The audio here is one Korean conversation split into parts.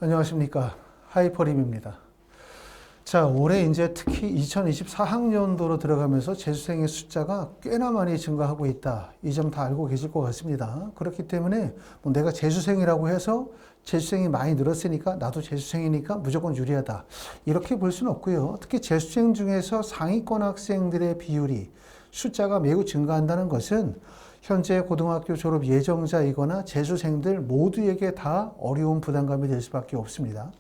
안녕하십니까. 하이퍼림입니다. 자, 올해 이제 특히 2024학년도로 들어가면서 재수생의 숫자가 꽤나 많이 증가하고 있다. 이 점 다 알고 계실 것 같습니다. 그렇기 때문에 뭐 내가 재수생이라고 해서 재수생이 많이 늘었으니까 나도 재수생이니까 무조건 유리하다. 이렇게 볼 수는 없고요. 특히 재수생 중에서 상위권 학생들의 비율이 숫자가 매우 증가한다는 것은 현재 고등학교 졸업 예정자이거나 재수생들 모두에게 다 어려운 부담감이 될 수밖에 없습니다.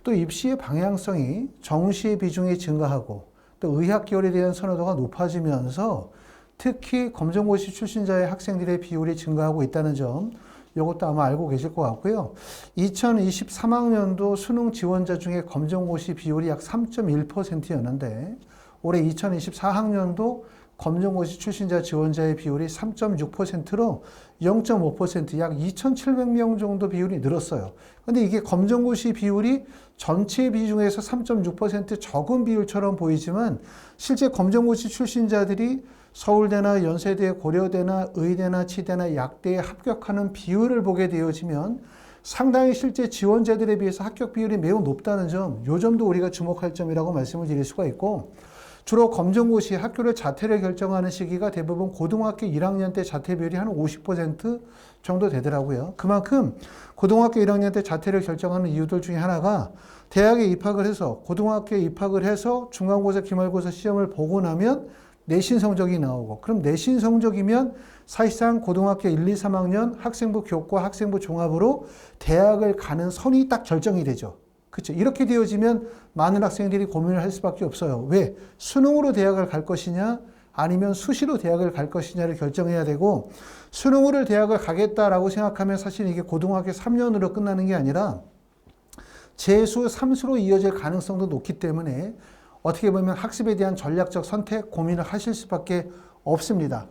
또 입시의 방향성이 정시의 비중이 증가하고 또 의학계열에 대한 선호도가 높아지면서 특히 검정고시 출신자의 학생들의 비율이 증가하고 있다는 점, 이것도 아마 알고 계실 것 같고요. 2023학년도 수능 지원자 중에 검정고시 비율이 약 3.1%였는데 올해 2024학년도 검정고시 출신자 지원자의 비율이 3.6%로 0.5% 약 2,700명 정도 비율이 늘었어요. 근데 이게 검정고시 비율이 전체 비중에서 3.6% 적은 비율처럼 보이지만 실제 검정고시 출신자들이 서울대나 연세대, 고려대나 의대나 치대나 약대에 합격하는 비율을 보게 되어지면 상당히 실제 지원자들에 비해서 합격 비율이 매우 높다는 점, 이 점도 우리가 주목할 점이라고 말씀을 드릴 수가 있고, 주로 검정고시 학교를 자퇴를 결정하는 시기가 대부분 고등학교 1학년 때 자퇴 비율이 한 50% 정도 되더라고요. 그만큼 고등학교 1학년 때 자퇴를 결정하는 이유들 중에 하나가 대학에 입학을 해서 고등학교에 입학을 해서 중간고사, 기말고사 시험을 보고 나면 내신 성적이 나오고, 그럼 내신 성적이면 사실상 고등학교 1, 2, 3학년 학생부 교과, 학생부 종합으로 대학을 가는 선이 딱 결정이 되죠. 그렇죠. 이렇게 되어지면 많은 학생들이 고민을 할 수밖에 없어요. 왜? 수능으로 대학을 갈 것이냐 아니면 수시로 대학을 갈 것이냐를 결정해야 되고, 수능으로 대학을 가겠다라고 생각하면 사실 이게 고등학교 3년으로 끝나는 게 아니라 재수, 삼수로 이어질 가능성도 높기 때문에 어떻게 보면 학습에 대한 전략적 선택, 고민을 하실 수밖에 없습니다.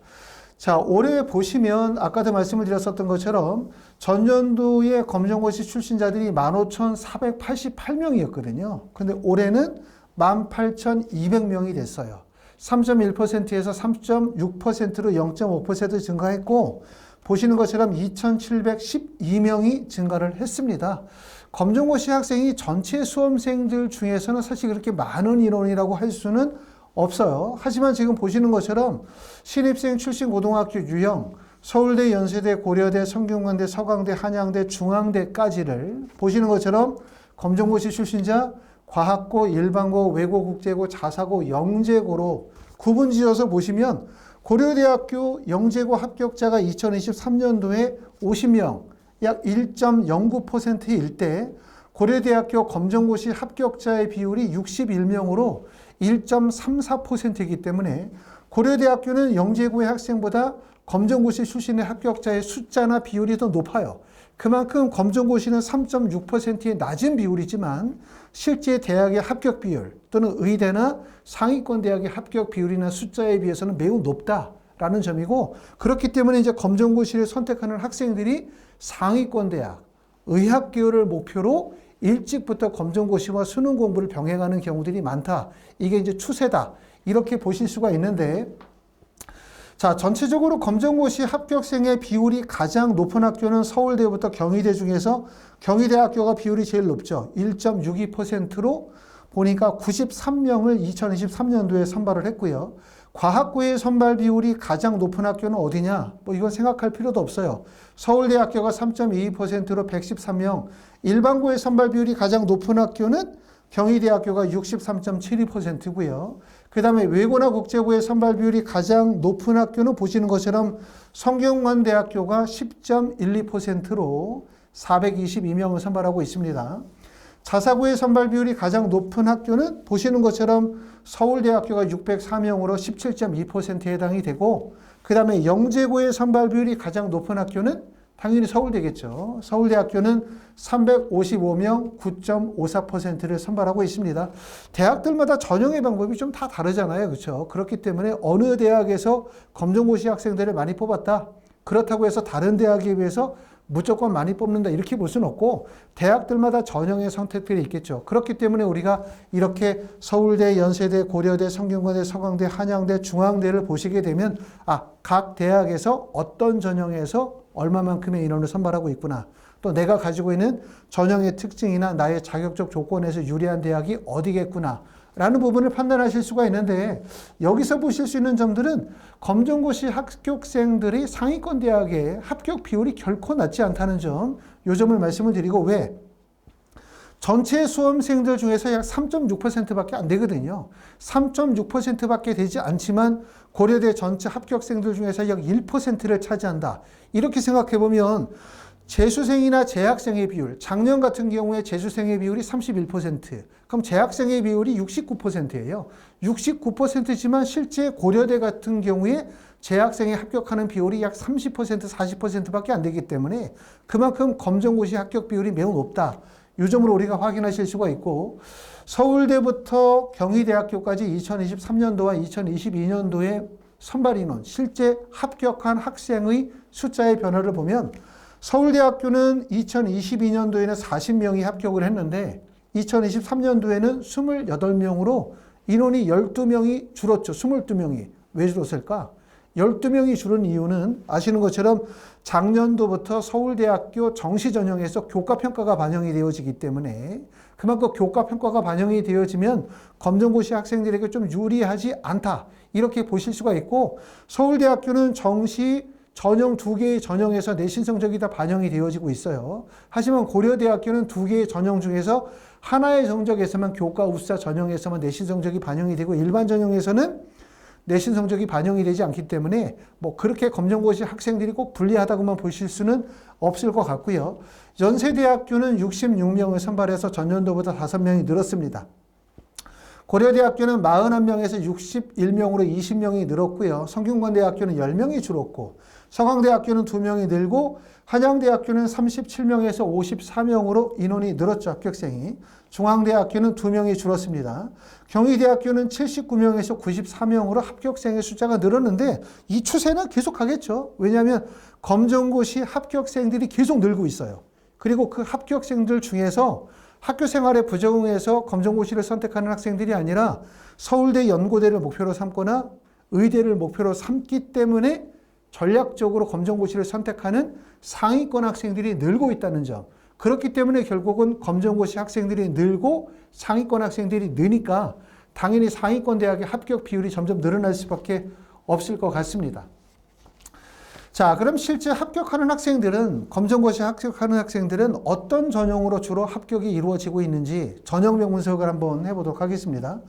자, 올해 보시면 아까도 말씀을 드렸었던 것처럼 전년도에 검정고시 출신자들이 15,488명이었거든요. 근데 올해는 18,200명이 됐어요. 3.1%에서 3.6%로 0.5% 증가했고, 보시는 것처럼 2,712명이 증가를 했습니다. 검정고시 학생이 전체 수험생들 중에서는 사실 그렇게 많은 인원이라고 할 수는 없어요. 하지만 지금 보시는 것처럼 신입생 출신 고등학교 유형, 서울대, 연세대, 고려대, 성균관대, 서강대, 한양대, 중앙대까지를 보시는 것처럼 검정고시 출신자 과학고, 일반고, 외고, 국제고, 자사고, 영재고로 구분지어서 보시면 고려대학교 영재고 합격자가 2023년도에 50명, 약 1.09%일 때 고려대학교 검정고시 합격자의 비율이 61명으로 1.34%이기 때문에 고려대학교는 영재고의 학생보다 검정고시 출신의 합격자의 숫자나 비율이 더 높아요. 그만큼 검정고시는 3.6%의 낮은 비율이지만 실제 대학의 합격 비율 또는 의대나 상위권 대학의 합격 비율이나 숫자에 비해서는 매우 높다라는 점이고, 그렇기 때문에 이제 검정고시를 선택하는 학생들이 상위권 대학, 의학 계열을 목표로 일찍부터 검정고시와 수능 공부를 병행하는 경우들이 많다. 이게 이제 추세다. 이렇게 보실 수가 있는데, 자, 전체적으로 검정고시 합격생의 비율이 가장 높은 학교는 서울대부터 경희대 중에서 경희대학교가 비율이 제일 높죠. 1.62%로 보니까 93명을 2023년도에 선발을 했고요. 과학고의 선발 비율이 가장 높은 학교는 어디냐? 뭐 이건 생각할 필요도 없어요. 서울대학교가 3.22%로 113명, 일반고의 선발 비율이 가장 높은 학교는 경희대학교가 63.72%고요. 그 다음에 외고나 국제고의 선발 비율이 가장 높은 학교는 보시는 것처럼 성균관대학교가 10.12%로 422명을 선발하고 있습니다. 자사고의 선발 비율이 가장 높은 학교는 보시는 것처럼 서울대학교가 604명으로 17.2%에 해당이 되고, 그 다음에 영재고의 선발 비율이 가장 높은 학교는 당연히 서울대겠죠. 서울대학교는 355명 9.54%를 선발하고 있습니다. 대학들마다 전형의 방법이 좀 다 다르잖아요. 그렇죠? 그렇기 때문에 어느 대학에서 검정고시 학생들을 많이 뽑았다, 그렇다고 해서 다른 대학에 비해서 무조건 많이 뽑는다, 이렇게 볼 수는 없고 대학들마다 전형의 선택들이 있겠죠. 그렇기 때문에 우리가 이렇게 서울대, 연세대, 고려대, 성균관대, 서강대, 한양대, 중앙대를 보시게 되면 각 대학에서 어떤 전형에서 얼마만큼의 인원을 선발하고 있구나. 또 내가 가지고 있는 전형의 특징이나 나의 자격적 조건에서 유리한 대학이 어디겠구나 라는 부분을 판단하실 수가 있는데, 여기서 보실 수 있는 점들은 검정고시 합격생들이 상위권 대학의 합격 비율이 결코 낮지 않다는 점, 이 점을 말씀을 드리고, 왜? 전체 수험생들 중에서 약 3.6%밖에 안 되거든요. 3.6%밖에 되지 않지만 고려대 전체 합격생들 중에서 약 1%를 차지한다. 이렇게 생각해 보면 재수생이나 재학생의 비율, 작년 같은 경우에 재수생의 비율이 31%, 그럼 재학생의 비율이 69%예요. 69%지만 실제 고려대 같은 경우에 재학생이 합격하는 비율이 약 30%, 40%밖에 안 되기 때문에 그만큼 검정고시 합격 비율이 매우 높다. 이 점으로 우리가 확인하실 수가 있고, 서울대부터 경희대학교까지 2023년도와 2022년도의 선발 인원, 실제 합격한 학생의 숫자의 변화를 보면 서울대학교는 2022년도에는 40명이 합격을 했는데 2023년도에는 28명으로 인원이 12명이 줄었죠. 22명이. 왜 줄었을까? 12명이 줄은 이유는 아시는 것처럼 작년도부터 서울대학교 정시전형에서 교과평가가 반영이 되어지기 때문에, 그만큼 교과평가가 반영이 되어지면 검정고시 학생들에게 좀 유리하지 않다. 이렇게 보실 수가 있고, 서울대학교는 정시 전형 2개의 전형에서 내신 성적이 다 반영이 되어지고 있어요. 하지만 고려대학교는 2개의 전형 중에서 하나의 성적에서만, 교과 우수자 전형에서만 내신 성적이 반영이 되고 일반 전형에서는 내신 성적이 반영이 되지 않기 때문에 뭐 그렇게 검정고시 학생들이 꼭 불리하다고만 보실 수는 없을 것 같고요. 연세대학교는 66명을 선발해서 전년도보다 5명이 늘었습니다. 고려대학교는 41명에서 61명으로 20명이 늘었고요. 성균관대학교는 10명이 줄었고, 서강대학교는 2명이 늘고, 한양대학교는 37명에서 54명으로 인원이 늘었죠, 합격생이. 중앙대학교는 2명이 줄었습니다. 경희대학교는 79명에서 94명으로 합격생의 숫자가 늘었는데 이 추세는 계속하겠죠. 왜냐하면 검정고시 합격생들이 계속 늘고 있어요. 그리고 그 합격생들 중에서 학교 생활에 부적응해서 검정고시를 선택하는 학생들이 아니라 서울대, 연고대를 목표로 삼거나 의대를 목표로 삼기 때문에 전략적으로 검정고시를 선택하는 상위권 학생들이 늘고 있다는 점. 그렇기 때문에 결국은 검정고시 학생들이 늘고 상위권 학생들이 느니까 당연히 상위권 대학의 합격 비율이 점점 늘어날 수밖에 없을 것 같습니다. 자, 그럼 실제 합격하는 학생들은, 검정고시 합격하는 학생들은 어떤 전형으로 주로 합격이 이루어지고 있는지 전형명 분석을 한번 해보도록 하겠습니다.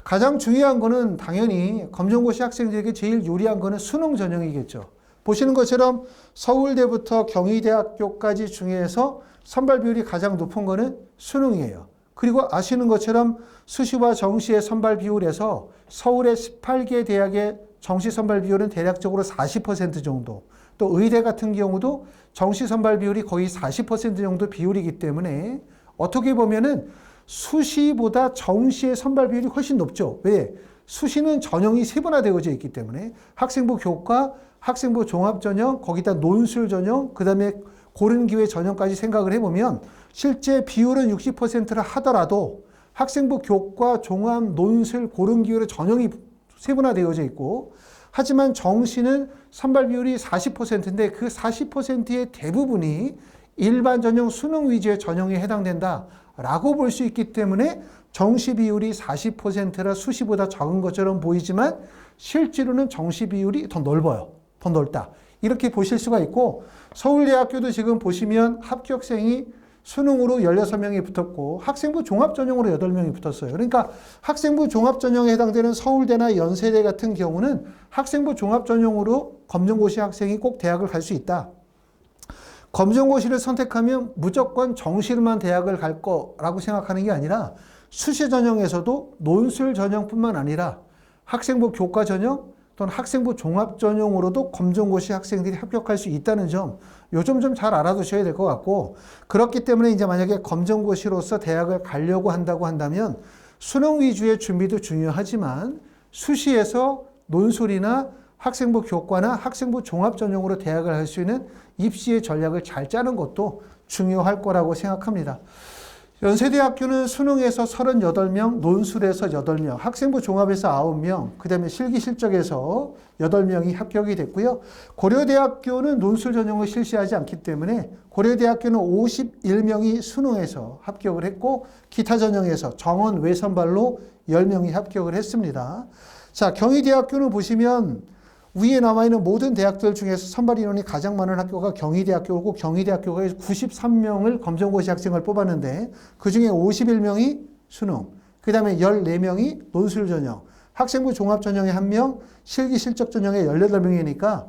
가장 중요한 거는 당연히 검정고시 학생들에게 제일 유리한 거는 수능 전형이겠죠. 보시는 것처럼 서울대부터 경희대학교까지 중에서 선발 비율이 가장 높은 거는 수능이에요. 그리고 아시는 것처럼 수시와 정시의 선발 비율에서 서울의 18개 대학의 정시 선발 비율은 대략적으로 40% 정도, 또 의대 같은 경우도 정시 선발 비율이 거의 40% 정도 비율이기 때문에 어떻게 보면은 수시보다 정시의 선발 비율이 훨씬 높죠. 왜? 수시는 전형이 세분화되어져 있기 때문에 학생부 교과, 학생부 종합전형, 거기다 논술 전형, 그 다음에 고른기회 전형까지 생각을 해보면 실제 비율은 60%라 하더라도 학생부 교과, 종합, 논술, 고른기회로 전형이 세분화되어져 있고, 하지만 정시는 선발 비율이 40%인데 그 40%의 대부분이 일반 전형 수능 위주의 전형에 해당된다라고 볼 수 있기 때문에 정시 비율이 40%라 수시보다 적은 것처럼 보이지만 실제로는 정시 비율이 더 넓어요. 더 넓다. 이렇게 보실 수가 있고, 서울대학교도 지금 보시면 합격생이 수능으로 16명이 붙었고 학생부 종합전형으로 8명이 붙었어요. 그러니까 학생부 종합전형에 해당되는 서울대나 연세대 같은 경우는 학생부 종합전형으로 검정고시 학생이 꼭 대학을 갈 수 있다. 검정고시를 선택하면 무조건 정시로만 대학을 갈 거라고 생각하는 게 아니라 수시 전형에서도 논술 전형뿐만 아니라 학생부 교과 전형 또는 학생부 종합 전형으로도 검정고시 학생들이 합격할 수 있다는 점, 요 점 좀 잘 알아두셔야 될 것 같고, 그렇기 때문에 이제 만약에 검정고시로서 대학을 가려고 한다고 한다면 수능 위주의 준비도 중요하지만 수시에서 논술이나 학생부 교과나 학생부 종합 전형으로 대학을 할 수 있는 입시의 전략을 잘 짜는 것도 중요할 거라고 생각합니다. 연세대학교는 수능에서 38명, 논술에서 8명, 학생부 종합에서 9명, 그 다음에 실기실적에서 8명이 합격이 됐고요. 고려대학교는 논술 전형을 실시하지 않기 때문에 고려대학교는 51명이 수능에서 합격을 했고 기타 전형에서 정원 외선발로 10명이 합격을 했습니다. 자, 경희대학교는 보시면 위에 남아있는 모든 대학들 중에서 선발 인원이 가장 많은 학교가 경희대학교고 경희대학교가 93명을 검정고시 학생을 뽑았는데 그중에 51명이 수능, 그 다음에 14명이 논술 전형, 학생부 종합 전형에 1명, 실기 실적 전형에 18명이니까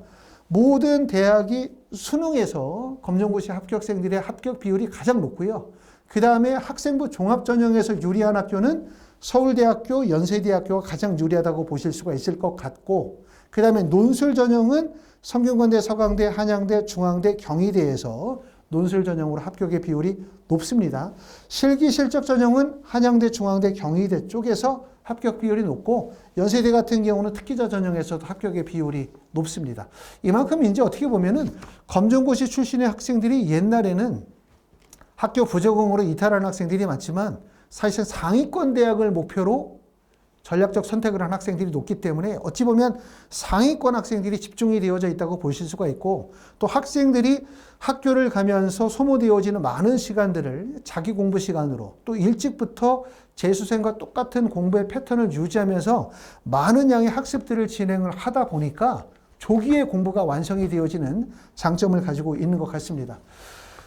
모든 대학이 수능에서 검정고시 합격생들의 합격 비율이 가장 높고요. 그 다음에 학생부 종합 전형에서 유리한 학교는 서울대학교, 연세대학교가 가장 유리하다고 보실 수가 있을 것 같고 그 다음에 논술 전형은 성균관대, 서강대, 한양대, 중앙대, 경희대에서 논술 전형으로 합격의 비율이 높습니다. 실기 실적 전형은 한양대, 중앙대, 경희대 쪽에서 합격 비율이 높고 연세대 같은 경우는 특기자 전형에서도 합격의 비율이 높습니다. 이만큼 이제 어떻게 보면은 검정고시 출신의 학생들이 옛날에는 학교 부적응으로 이탈하는 학생들이 많지만 사실은 상위권 대학을 목표로 전략적 선택을 한 학생들이 높기 때문에 어찌 보면 상위권 학생들이 집중이 되어져 있다고 보실 수가 있고 또 학생들이 학교를 가면서 소모되어지는 많은 시간들을 자기 공부 시간으로 또 일찍부터 재수생과 똑같은 공부의 패턴을 유지하면서 많은 양의 학습들을 진행을 하다 보니까 조기에 공부가 완성이 되어지는 장점을 가지고 있는 것 같습니다.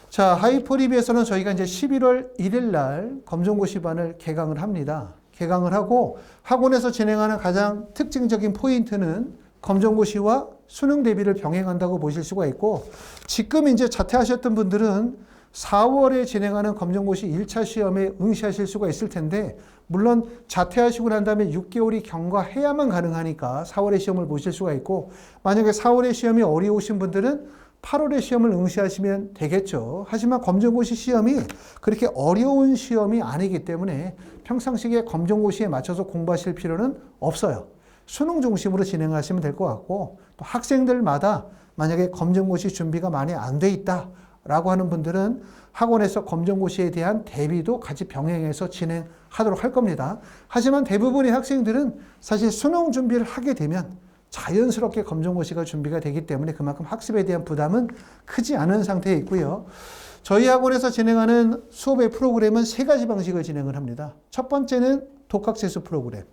자, 하이퍼리비에서는 저희가 이제 11월 1일 날 검정고시반을 개강을 합니다. 개강을 하고 학원에서 진행하는 가장 특징적인 포인트는 검정고시와 수능 대비를 병행한다고 보실 수가 있고 지금 이제 자퇴하셨던 분들은 4월에 진행하는 검정고시 1차 시험에 응시하실 수가 있을 텐데 물론 자퇴하시고 난 다음에 6개월이 경과해야만 가능하니까 4월에 시험을 보실 수가 있고 만약에 4월에 시험이 어려우신 분들은 8월에 시험을 응시하시면 되겠죠. 하지만 검정고시 시험이 그렇게 어려운 시험이 아니기 때문에 평상시에 검정고시에 맞춰서 공부하실 필요는 없어요. 수능 중심으로 진행하시면 될 것 같고 또 학생들마다 만약에 검정고시 준비가 많이 안 돼 있다라고 하는 분들은 학원에서 검정고시에 대한 대비도 같이 병행해서 진행하도록 할 겁니다. 하지만 대부분의 학생들은 사실 수능 준비를 하게 되면 자연스럽게 검정고시가 준비가 되기 때문에 그만큼 학습에 대한 부담은 크지 않은 상태에 있고요. 저희 학원에서 진행하는 수업의 프로그램은 3가지 방식을 진행을 합니다. 첫 번째는 독학재수 프로그램.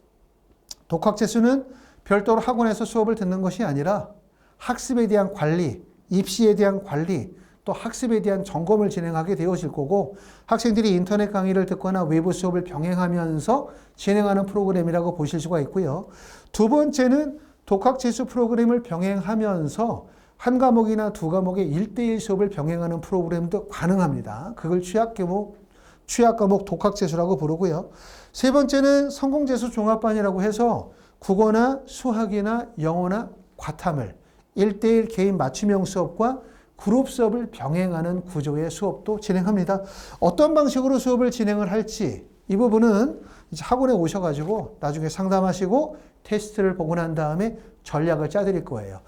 독학재수는 별도로 학원에서 수업을 듣는 것이 아니라 학습에 대한 관리, 입시에 대한 관리, 또 학습에 대한 점검을 진행하게 되어질 거고 학생들이 인터넷 강의를 듣거나 외부 수업을 병행하면서 진행하는 프로그램이라고 보실 수가 있고요. 두 번째는 독학재수 프로그램을 병행하면서 한 과목이나 두 과목의 1대1 수업을 병행하는 프로그램도 가능합니다. 그걸 취약 과목 독학재수라고 부르고요. 세 번째는 성공재수 종합반이라고 해서 국어나 수학이나 영어나 과탐을 1대1 개인 맞춤형 수업과 그룹 수업을 병행하는 구조의 수업도 진행합니다. 어떤 방식으로 수업을 진행을 할지 이 부분은 이제 학원에 오셔가지고 나중에 상담하시고 테스트를 보고 난 다음에 전략을 짜드릴 거예요.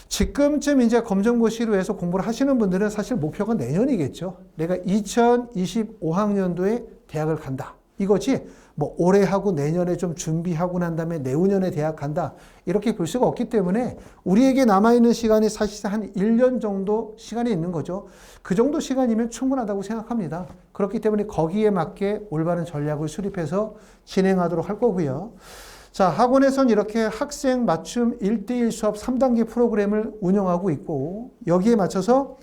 지금쯤 이제 검정고시로 해서 공부를 하시는 분들은 사실 목표가 내년이겠죠. 내가 2025학년도에 대학을 간다. 이거지 뭐 올해 하고 내년에 좀 준비하고 난 다음에 내후년에 대학 간다. 이렇게 볼 수가 없기 때문에 우리에게 남아있는 시간이 사실상 한 1년 정도 시간이 있는 거죠. 그 정도 시간이면 충분하다고 생각합니다. 그렇기 때문에 거기에 맞게 올바른 전략을 수립해서 진행하도록 할 거고요. 자, 학원에선 이렇게 학생 맞춤 1대1 수업 3단계 프로그램을 운영하고 있고 여기에 맞춰서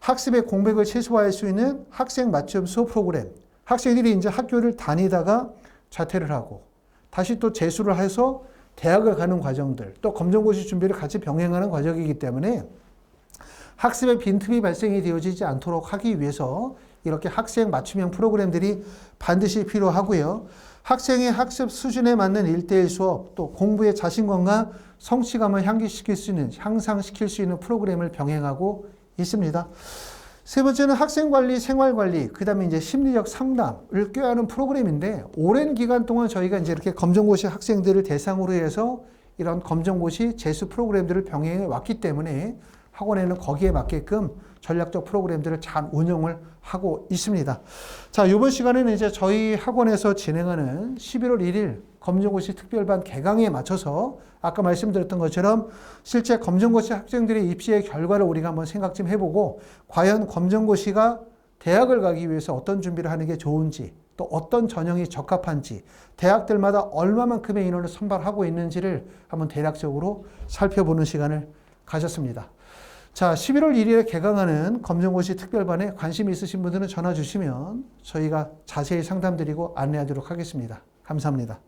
학습의 공백을 최소화할 수 있는 학생 맞춤 수업 프로그램. 학생들이 이제 학교를 다니다가 자퇴를 하고 다시 또 재수를 해서 대학을 가는 과정들 또 검정고시 준비를 같이 병행하는 과정이기 때문에 학습의 빈틈이 발생이 되어지지 않도록 하기 위해서 이렇게 학생 맞춤형 프로그램들이 반드시 필요하고요. 학생의 학습 수준에 맞는 1대1 수업 또 공부의 자신감과 성취감을 향상시킬 수 있는 프로그램을 병행하고 있습니다. 세 번째는 학생관리, 생활관리, 그 다음에 이제 심리적 상담을 꾀하는 프로그램인데 오랜 기간 동안 저희가 이제 이렇게 검정고시 학생들을 대상으로 해서 이런 검정고시 재수 프로그램들을 병행해 왔기 때문에 학원에는 거기에 맞게끔 전략적 프로그램들을 잘 운영을 하고 있습니다. 자, 이번 시간에는 이제 저희 학원에서 진행하는 11월 1일 검정고시 특별반 개강에 맞춰서 아까 말씀드렸던 것처럼 실제 검정고시 학생들의 입시의 결과를 우리가 한번 생각 좀 해보고 과연 검정고시가 대학을 가기 위해서 어떤 준비를 하는 게 좋은지 또 어떤 전형이 적합한지 대학들마다 얼마만큼의 인원을 선발하고 있는지를 한번 대략적으로 살펴보는 시간을 가졌습니다. 자, 11월 1일에 개강하는 검정고시 특별반에 관심이 있으신 분들은 전화 주시면 저희가 자세히 상담드리고 안내하도록 하겠습니다. 감사합니다.